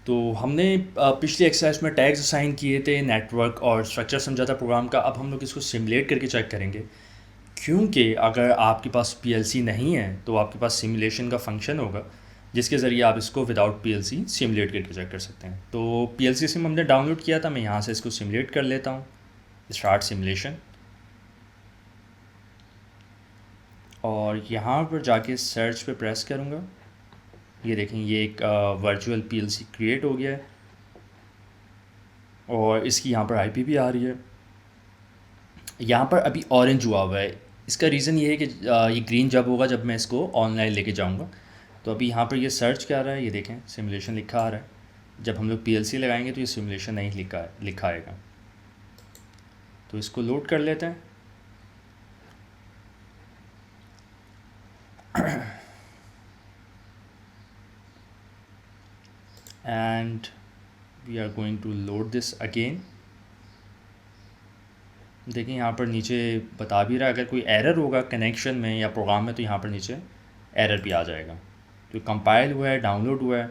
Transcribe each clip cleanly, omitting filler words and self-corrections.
तो हमने पिछली एक्सरसाइज में टैग्स असाइन किए थे, नेटवर्क और स्ट्रक्चर समझा था प्रोग्राम का। अब हम लोग इसको सिमुलेट करके चेक करेंगे, क्योंकि अगर आपके पास पीएलसी नहीं है तो आपके पास सिमुलेशन का फंक्शन होगा जिसके ज़रिए आप इसको विदाउट पीएलसी सिमुलेट करके चेक कर सकते हैं। तो पीएलसी सिम हमने डाउनलोड किया था, मैं यहाँ से इसको सिमुलेट कर लेता हूँ। स्टार्ट सिमुलेशन, और यहाँ पर जाके सर्च पे प्रेस करूँगा। ये देखें, ये एक वर्चुअल पीएलसी क्रिएट हो गया है और इसकी यहाँ पर आईपी भी आ रही है। यहाँ पर अभी ऑरेंज हुआ हुआ है, इसका रीज़न ये है कि ये ग्रीन जब होगा जब मैं इसको ऑनलाइन लेके जाऊँगा। तो अभी यहाँ पर ये सर्च क्या आ रहा है, ये देखें सिमुलेशन लिखा आ रहा है। जब हम लोग पीएलसी लगाएंगे तो ये सिमुलेशन नहीं लिखा आएगा। तो इसको लोड कर लेते हैं। And we are going to load this again. देखिए यहाँ पर नीचे बता भी रहा है अगर कोई एरर होगा कनेक्शन में या प्रोग्राम में तो यहाँ पर नीचे एरर भी आ जाएगा। तो कंपाइल हुआ है, डाउनलोड हुआ है,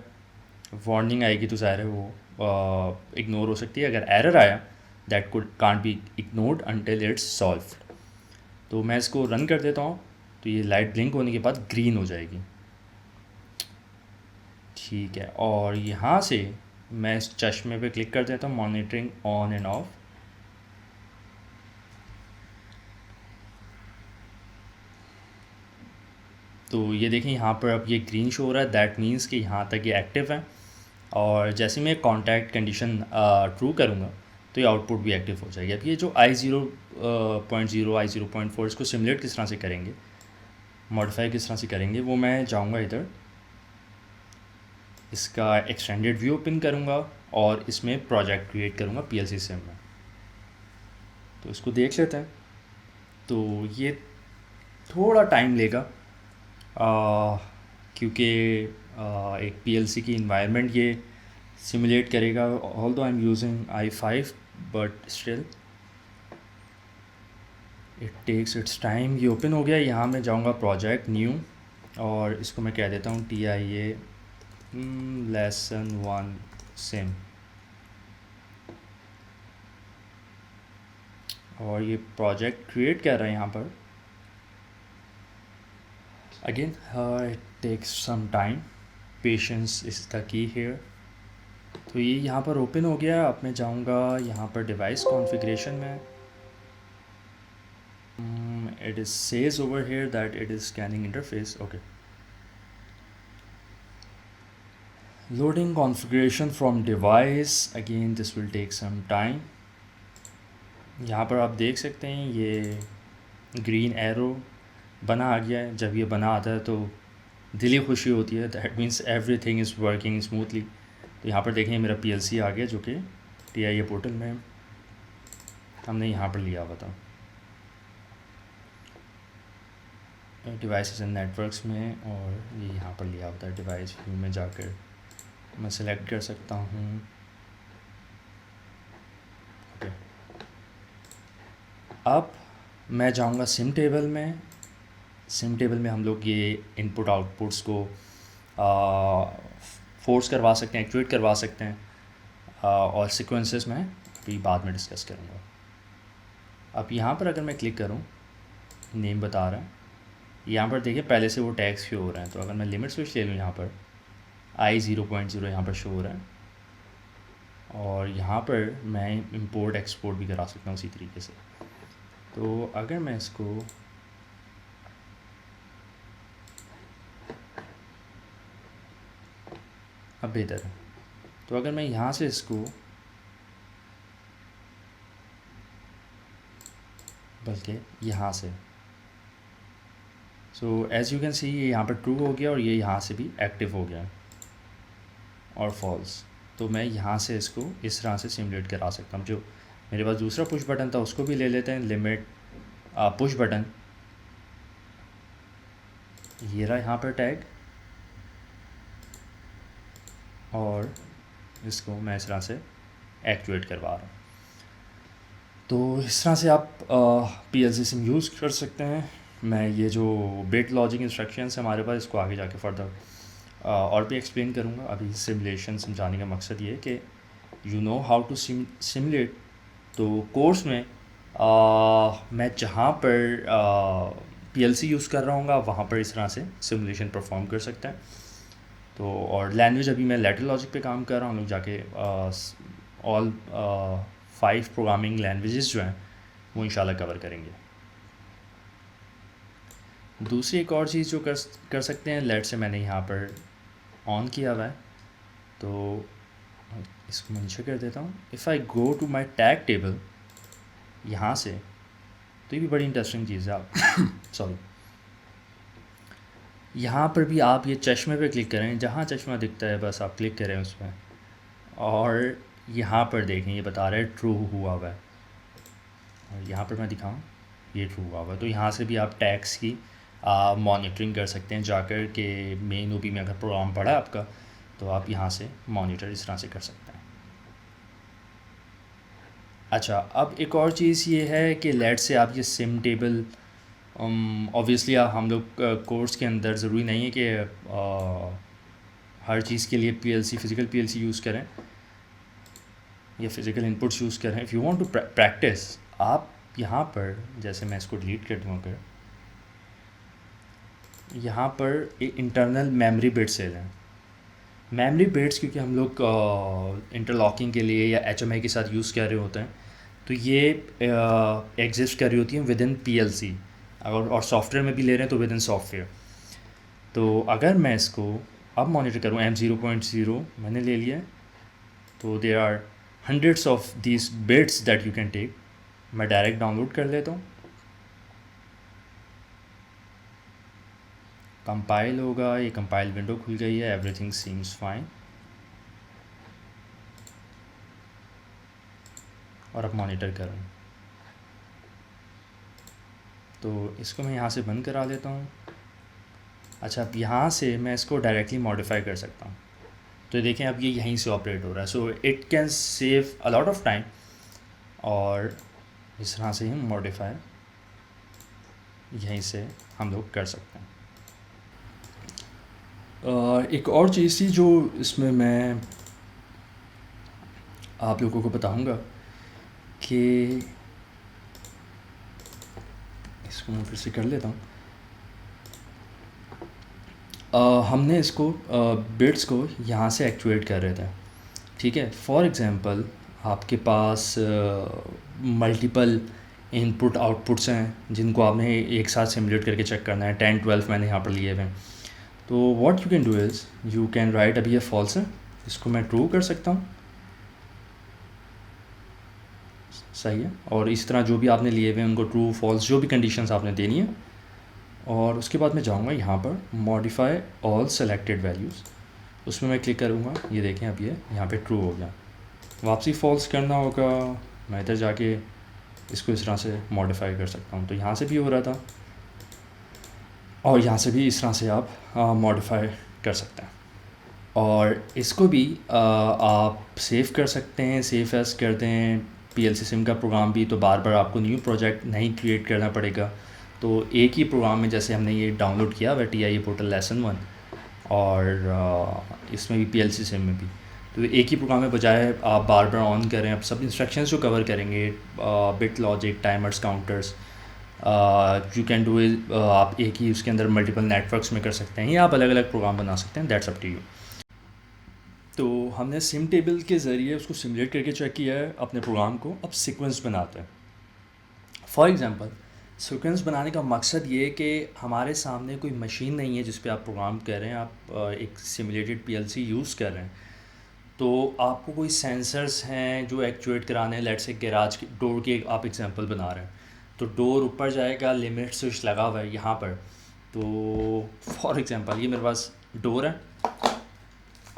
वार्निंग आएगी तो ज़ाहिर है वो इग्नोर हो सकती है। अगर एरर आया that could can't be ignored until it's solve. तो मैं इसको रन कर देता हूँ, तो ये लाइट ब्लिंक होने के बाद ग्रीन हो जाएगी। ठीक है, और यहाँ से मैं इस चश्मे पे क्लिक कर देता हूँ, मॉनिटरिंग ऑन एंड ऑफ। तो ये देखें यहाँ पर अब ये ग्रीन शो हो रहा है, दैट मीन्स कि यहाँ तक ये एक्टिव है। और जैसे मैं कॉन्टैक्ट कंडीशन ट्रू करूँगा तो ये आउटपुट भी एक्टिव हो जाएगी। अब ये जो I0.0 I0.4 इसको सिमुलेट किस तरह से करेंगे, मॉडिफाई किस तरह से करेंगे, वो मैं जाऊँगा इधर, इसका एक्सटेंडेड व्यू ओपन करूँगा और इसमें प्रोजेक्ट क्रिएट करूँगा पीएलसी सिम में। तो इसको देख लेते हैं। तो ये थोड़ा टाइम लेगा क्योंकि एक पीएलसी की इन्वायरमेंट ये सिमुलेट करेगा। Although I am using i5 but still it takes its time. ये ओपन हो गया। यहाँ मैं जाऊँगा प्रोजेक्ट न्यू और इसको मैं कह देता हूँ TIA lesson 1 सिम। और ये प्रोजेक्ट क्रिएट कर रहा है यहाँ पर। Again it takes some time, patience is the key here. तो ये यहाँ पर ओपन हो गया। अब मैं जाऊँगा यहाँ पर डिवाइस कॉन्फ़िगरेशन में। It is says over here that it is scanning interface. Okay, loading configuration from device, again this will take some time. यहाँ पर आप देख सकते हैं ये ग्रीन एरो बना आ गया है। जब ये बना आता है तो दिली खुशी होती है, that means everything is working smoothly. तो यहाँ पर देखें मेरा पीएलसी आ गया जो कि TIA पोर्टल में हमने यहाँ पर लिया हुआ था, डिवाइसेस एंड नेटवर्क्स में, और ये यहाँ पर लिया होता है डिवाइस व्यू में जाकर मैं सेलेक्ट कर सकता हूँ। ओके, अब मैं जाऊँगा सिम टेबल में। सिम टेबल में हम लोग ये इनपुट आउटपुट्स को फोर्स करवा सकते हैं, एक्टिवेट करवा सकते हैं, और सीक्वेंसेस में अभी बाद में डिस्कस करूँगा। अब यहाँ पर अगर मैं क्लिक करूँ, नेम बता रहा है, यहाँ पर देखिए पहले से वो टैग्स शो हो रहे हैं। तो अगर मैं लिमिट स्विच ले लूँ, यहाँ पर I0.0 यहाँ पर शो हो रहा है, और यहाँ पर मैं इंपोर्ट एक्सपोर्ट भी करा सकता हूँ उसी तरीके से। तो अगर मैं इसको अब बेहतर है, तो अगर मैं यहाँ से इसको, बल्कि यहाँ से, so as you can see ये यहाँ पर ट्रू हो गया और ये यहाँ से भी एक्टिव हो गया और फॉल्स। तो मैं यहाँ से इसको इस तरह से सिमुलेट करा सकता हूँ। जो मेरे पास दूसरा पुश बटन था उसको भी ले लेते हैं, लिमिट पुश बटन, ये रहा यहाँ पर टैग, और इसको मैं इस तरह से एक्टिवेट करवा रहा हूँ। तो इस तरह से आप पीएलसी सिम यूज़ कर सकते हैं। मैं ये जो बिट लॉजिक इंस्ट्रक्शंस है हमारे पास, इसको आगे जाके फर्दर और भी एक्सप्लेन करूँगा। अभी सिमुलेशन समझाने का मकसद ये है कि you know how to simulate. तो कोर्स में मैं जहाँ पर पीएलसी यूज़ कर रहा हूँ वहाँ पर इस तरह से सिमुलेशन परफॉर्म कर सकते हैं। तो और लैंग्वेज अभी मैं लैटरल लॉजिक पे काम कर रहा हूँ। हम लोग जाके ऑल 5 प्रोग्रामिंग लैंग्वेजेस जो हैं वो इंशाल्लाह कवर करेंगे। दूसरी एक और चीज़ जो कर सकते हैं, लेट से मैंने यहाँ पर ऑन किया हुआ है, तो इसको मैं नीचे कर देता हूँ। If I go to my tag table यहाँ से, तो ये भी बड़ी इंटरेस्टिंग चीज़ है। आप सॉरी, यहाँ पर भी आप ये चश्मे पे क्लिक करें, जहाँ चश्मा दिखता है बस आप क्लिक करें उस पर, और यहाँ पर देखें ये बता रहा है ट्रू हुआ हुआ है, और यहाँ पर मैं दिखाऊँ ये ट्रू हुआ हुआ है। तो यहाँ से भी आप टैग्स की मॉनिटरिंग कर सकते हैं जाकर के मेन ओबी में। अगर प्रोग्राम पड़ा है आपका तो आप यहाँ से मॉनिटर इस तरह से कर सकते हैं। अच्छा, अब एक और चीज़ ये है कि लेट से आप ये सिम टेबल, ऑब्वियसली हम लोग कोर्स के अंदर ज़रूरी नहीं है कि हर चीज़ के लिए पीएलसी फ़िज़िकल पीएलसी यूज़ करें या फ़िज़िकल इनपुट्स यूज़ करें। If you want to practice, आप यहाँ पर, जैसे मैं इसको डिलीट कर दूँ, अगर यहाँ पर इंटरनल मेमोरी बिट्स ले लें। मेमोरी बिट्स क्योंकि हम लोग इंटरलॉकिंग के लिए या एचएमआई के साथ यूज़ कर रहे होते हैं, तो ये एग्जिस्ट कर रही होती हैं विद इन पीएलसी। अगर और सॉफ्टवेयर में भी ले रहे हैं तो विद इन सॉफ्टवेयर। तो अगर मैं इसको अब मॉनिटर करूँ, M0.0 मैंने ले लिया है, तो there are hundreds of these bits that you can take. मैं डायरेक्ट डाउनलोड कर लेता हूँ, कंपाइल होगा, ये कंपाइल विंडो खुल गई है, एवरीथिंग सीम्स फाइन। और अब मॉनिटर करूँ तो इसको मैं यहाँ से बंद करा लेता हूँ। अच्छा, अब यहाँ से मैं इसको डायरेक्टली मॉडिफाई कर सकता हूँ। तो देखें अब ये यहीं से ऑपरेट हो रहा है, so it can save a lot of time. और इस तरह से ही मॉडिफाई यहीं से हम लोग कर सकते हैं। एक और चीज़ थी जो इसमें मैं आप लोगों को बताऊंगा कि इसको मैं फिर से कर लेता हूँ। हमने इसको बिट्स को यहाँ से एक्टिवेट कर रहे थे, ठीक है। फॉर एग्ज़ाम्पल आपके पास मल्टीपल इनपुट आउटपुट्स हैं जिनको आपने एक साथ सिमुलेट करके चेक करना है। 10-12 मैंने यहाँ पर लिए हुए हैं। तो what you can do is you can write, अभी ये फॉल्स है, इसको मैं ट्रू कर सकता हूँ, सही है। और इस तरह जो भी आपने लिए हुए हैं उनको ट्रू फॉल्स जो भी कंडीशंस आपने देनी है। और उसके बाद मैं जाऊँगा यहाँ पर मॉडिफाई ऑल सेलेक्टेड वैल्यूज़, उसमें मैं क्लिक करूँगा। ये देखें अब ये यहाँ पे ट्रू हो गया। वापसी फॉल्स करना होगा, मैं इधर जाके इसको इस तरह से मॉडिफाई कर सकता हूँ। तो यहाँ से भी हो रहा था और यहाँ से भी इस तरह से आप मॉडिफाई कर सकते हैं। और इसको भी आप सेव कर सकते हैं, सेव एज कर दें पीएलसी सिम का प्रोग्राम भी, तो बार बार आपको न्यू प्रोजेक्ट नहीं क्रिएट करना पड़ेगा। तो एक ही प्रोग्राम में जैसे हमने ये डाउनलोड किया हुआ TIA पोर्टल लेसन 1, और इसमें भी पीएलसी सिम में भी, तो एक ही प्रोग्राम में बजाय आप बार बार ऑन करें। अब सब इंस्ट्रक्शंस जो कवर करेंगे, bit logic, timers, counters, you can do is, आप एक ही उसके अंदर मल्टीपल नेटवर्क्स में कर सकते हैं या आप अलग अलग प्रोग्राम बना सकते हैं, दैट्स अप टू यू। तो हमने सिम टेबल के ज़रिए उसको सिमुलेट करके चेक किया है अपने प्रोग्राम को। अब सीक्वेंस बनाते हैं। फॉर एग्ज़ाम्पल सीक्वेंस बनाने का मकसद ये है कि हमारे सामने कोई मशीन नहीं है जिस पे आप प्रोग्राम कर रहे हैं, आप एक सिमुलेटेड पीएलसी यूज़ कर रहे हैं। तो आपको कोई सेंसर्स हैं जो एक्चुएट कराने हैं। लेट से गैराज के डोर की आप एग्जांपल बना रहे हैं, तो डोर ऊपर जाएगा, लिमिट स्विच लगा हुआ है यहाँ पर। तो फॉर एग्ज़ाम्पल ये मेरे पास डोर है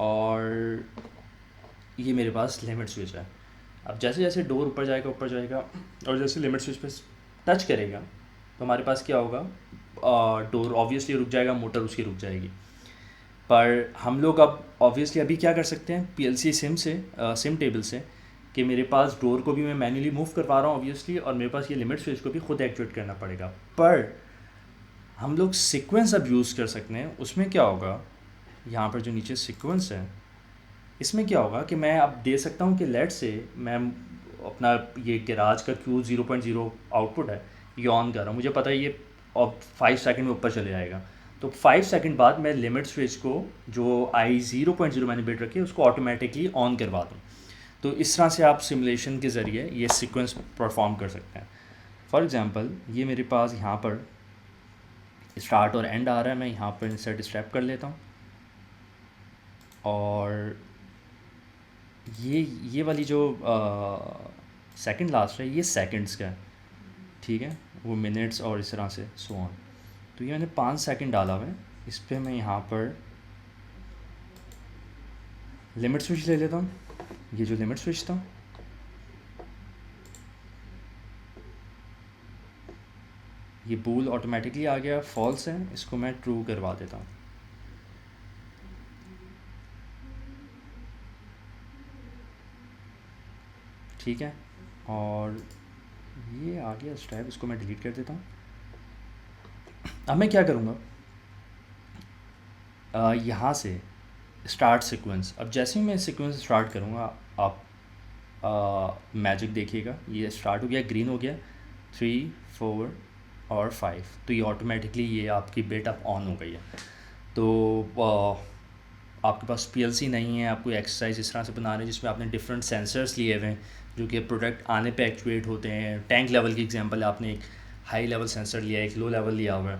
और ये मेरे पास लिमिट स्विच है। अब जैसे जैसे डोर ऊपर जाएगा और जैसे लिमिट स्विच पे टच करेगा तो हमारे पास क्या होगा, डोर ऑब्वियसली रुक जाएगा, मोटर उसकी रुक जाएगी। पर हम लोग अब ऑब्वियसली अभी क्या कर सकते हैं पीएलसी सिम टेबल से, कि मेरे पास डोर को भी मैं मैन्युअली मूव करवा रहा हूँ ऑब्वियसली, और मेरे पास ये लिमिट स्विच को भी खुद एक्टिवेट करना पड़ेगा। पर हम लोग सीक्वेंस अब यूज़ कर सकते हैं। उसमें क्या होगा, यहाँ पर जो नीचे सीक्वेंस है, इसमें क्या होगा कि मैं अब दे सकता हूँ कि लेट से मैं अपना ये गैराज का Q0.0 आउटपुट है ये ऑन कर रहा हूँ, मुझे पता है ये अब 5 सेकंड में ऊपर चले जाएगा, तो 5 सेकंड बाद मैं लिमिट स्विच को जो I0.0 मैंने बिट रखी है उसको ऑटोमेटिकली ऑन करवा दूँ। तो इस तरह से आप सिमुलेशन के ज़रिए ये सीक्वेंस परफॉर्म कर सकते हैं। फॉर एग्ज़ाम्पल ये मेरे पास यहाँ पर स्टार्ट और एंड आ रहा है, मैं यहाँ पर इंसर्ट स्टेप कर लेता हूँ और ये वाली जो सेकंड लास्ट है ये सेकंड्स का है, ठीक है, वो मिनट्स और इस तरह से सो ऑन। तो ये मैंने 5 सेकंड डाला हुआ है, इस पर मैं यहाँ पर लिमिट स्विच ले लेता हूँ, ये जो लिमिट स्विच था ये बूल ऑटोमेटिकली आ गया, फॉल्स है, इसको मैं ट्रू करवा देता हूँ। ठीक है, और ये आ गया स्टेप, इसको मैं डिलीट कर देता हूँ। अब मैं क्या करूँगा, यहाँ से स्टार्ट सीक्वेंस, अब जैसे ही मैं सीक्वेंस स्टार्ट करूँगा आप मैजिक देखिएगा, ये स्टार्ट हो गया, ग्रीन हो गया, 3, 4 और 5, तो ये ऑटोमेटिकली ये आपकी बिट अब ऑन हो गई है। तो आपके पास PLC नहीं है, आप कोई एक्सरसाइज इस तरह से बना रहे हैं जिसमें आपने डिफरेंट सेंसर्स लिए हुए हैं जो कि प्रोडक्ट आने पे एक्चुएट होते हैं। टैंक लेवल की एग्जांपल, आपने एक हाई लेवल सेंसर लिया है, एक लो लेवल लिया हुआ है,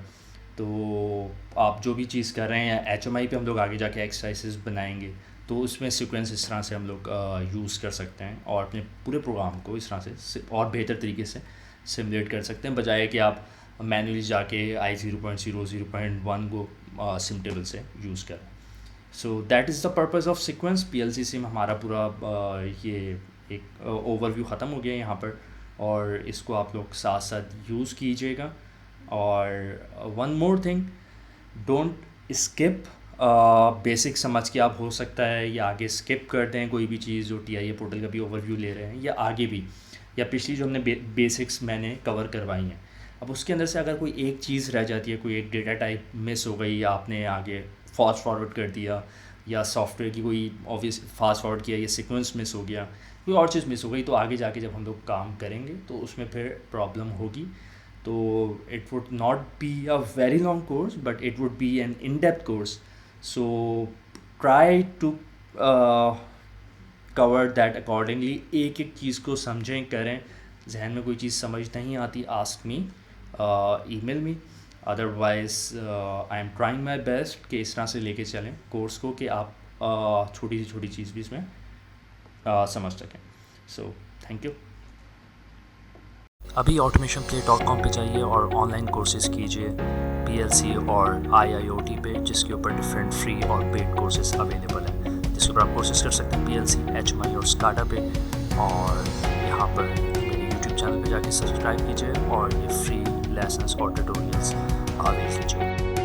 तो आप जो भी चीज़ कर रहे हैं HMI पे हम लोग आगे जाके एक्सरसाइजेस बनाएंगे, तो उसमें सीक्वेंस इस तरह से हम लोग यूज़ कर सकते हैं और अपने पूरे प्रोग्राम को इस तरह से और बेहतर तरीके से सिमुलेट कर सकते हैं, बजाय कि आप मैनुअली जाके I0.0 0.1 को सिम टेबल से यूज़ करें। So that is the purpose of sequence. PLC SIM हमारा पूरा ये एक ओवरव्यू ख़त्म हो गया यहाँ पर, और इसको आप लोग साथ साथ यूज़ कीजिएगा। और one more thing, don't skip, basic समझ के आप हो सकता है या आगे स्किप कर दें कोई भी चीज़ जो TIA पोर्टल का भी ओवरव्यू ले रहे हैं, या आगे भी, या पिछली जो हमने बेसिक्स मैंने कवर करवाई हैं, अब उसके अंदर से अगर कोई एक चीज़ रह जाती है, कोई एक डेटा टाइप मिस हो गई, या आपने आगे फास्ट फॉरवर्ड कर दिया, या सॉफ्टवेयर की कोई ऑब्वियस फास्ट फॉरवर्ड किया, या सीक्वेंस मिस हो गया, कोई और चीज़ मिस हो गई, तो आगे जाके जब हम लोग काम करेंगे तो उसमें फिर प्रॉब्लम होगी। तो it would not be a very long course, but it would be an in depth course, so try to cover that accordingly. एक एक चीज़ को समझें, करें, जहन में कोई चीज़ समझ नहीं आती, ask me, email me, otherwise I am trying my best कि इस तरह से लेके चलें कोर्स को कि आप छोटी सी छोटी चीज़ भी इसमें समझ सकें। So thank you. अभी automationplay.com पे जाइए और ऑनलाइन कोर्सेज़ कीजिए PLC और IIoT पे, जिसके ऊपर डिफरेंट फ्री और पेड कोर्सेज अवेलेबल हैं, जिसके ऊपर आप कोर्सेज कर सकते हैं PLC, HMI और SCADA पे। और यहाँ पर मेरे YouTube चैनल पे जाके सब्सक्राइब कीजिए और ये फ्री लेसन्स और ट्यूटोरियल्स देख लीजिए।